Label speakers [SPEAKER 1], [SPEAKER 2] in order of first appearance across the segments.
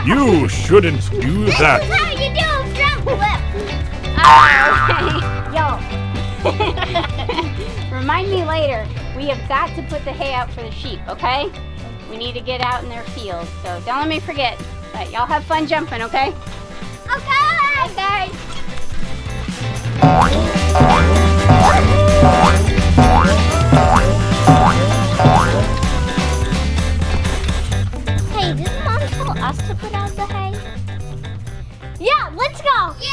[SPEAKER 1] You shouldn't do that.
[SPEAKER 2] This is how you do a front flip.
[SPEAKER 3] Yo. Remind me later. We have got to put the hay out for the sheep, okay? We need to get out in their field, so don't let me forget. But y'all have fun jumping, okay?
[SPEAKER 2] Okay.
[SPEAKER 3] Okay.
[SPEAKER 2] Hey, did Mom tell us to put out the hay? Yeah, let's go. Yay!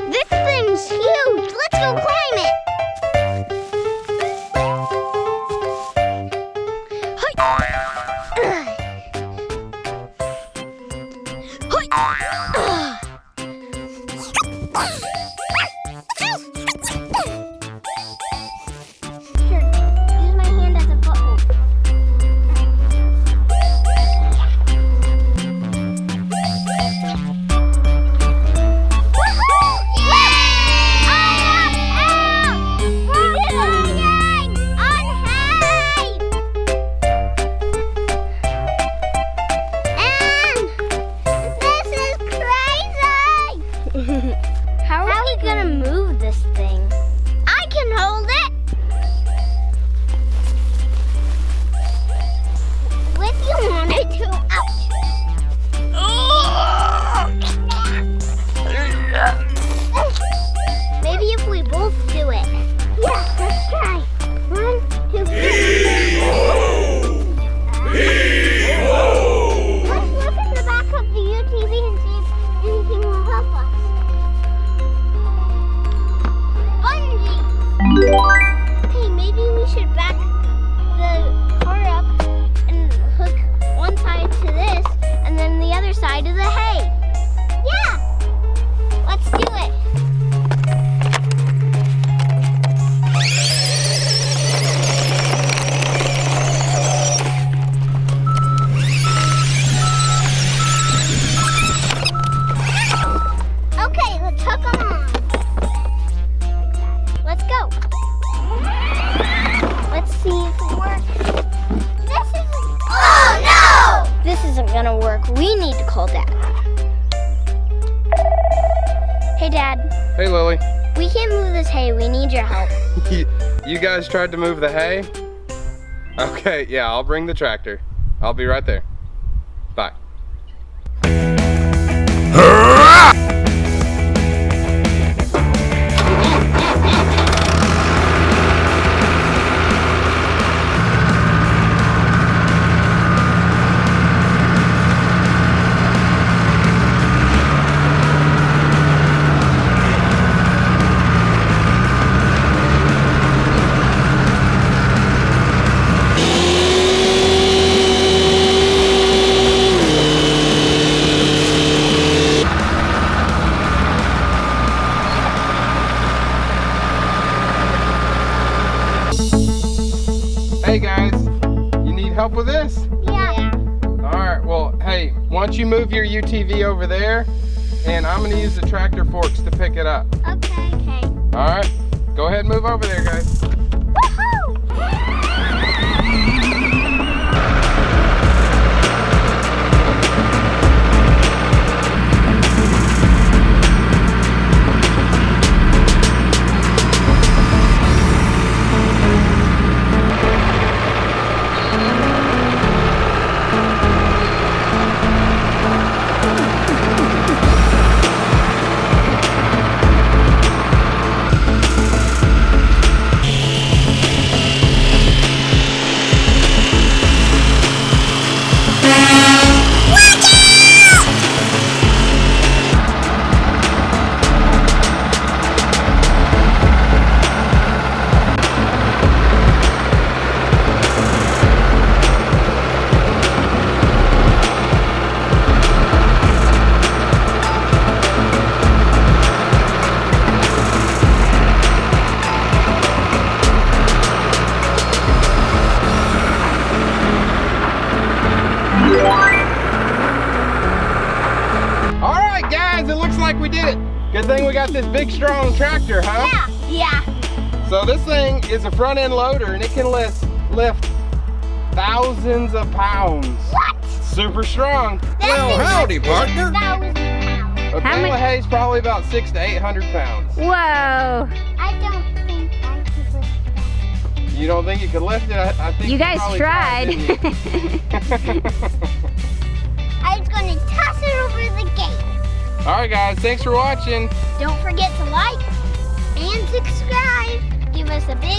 [SPEAKER 2] This thing's huge. Let's go climb it. Here, use my hand as a foothold. How are we gonna move this thing? I can hold it. If you wanted to. Ouch. Maybe if we both do it. Yeah, let's try. 1, 2, 3. Let's look at the back of the UTV and see if anything will help us. Bungee! Hey, maybe we should back the car up and hook one side to this and then the other side to the hay. Yeah! Let's do it. Okay, let's hook them on. Let's go. Let's see if it works. Oh no! This isn't gonna work. We need to call Dad. Hey Dad,
[SPEAKER 4] Hey, Lily.
[SPEAKER 2] we can't move this hay. We need your help.
[SPEAKER 4] You guys tried to move the hay? Okay, yeah, I'll bring the tractor. I'll be right there. Bye. Hey guys, you need help with this?
[SPEAKER 2] Yeah.
[SPEAKER 4] Alright, well, hey, why don't you move your UTV over there, and I'm gonna use the tractor forks to pick it up.
[SPEAKER 2] Okay.
[SPEAKER 4] Alright, go ahead and move over there, guys.
[SPEAKER 2] Woohoo!
[SPEAKER 4] Good thing we got this big, strong tractor, huh?
[SPEAKER 2] Yeah.
[SPEAKER 4] So this thing is a front end loader and it can lift thousands of pounds.
[SPEAKER 2] What?
[SPEAKER 4] Super strong.
[SPEAKER 1] Well, howdy, partner.
[SPEAKER 2] 1,000 pounds.
[SPEAKER 4] A
[SPEAKER 3] How
[SPEAKER 4] bale of
[SPEAKER 3] much-
[SPEAKER 4] hay is probably about 600 to 800 pounds.
[SPEAKER 3] Whoa.
[SPEAKER 2] I don't think I could lift that.
[SPEAKER 4] You don't think you could lift it? I think
[SPEAKER 3] You guys
[SPEAKER 4] probably
[SPEAKER 3] tried.
[SPEAKER 4] didn't you?
[SPEAKER 2] I was going to toss it over the gate.
[SPEAKER 4] All right, guys. Thanks for watching.
[SPEAKER 2] Don't forget to like and subscribe. Give us a big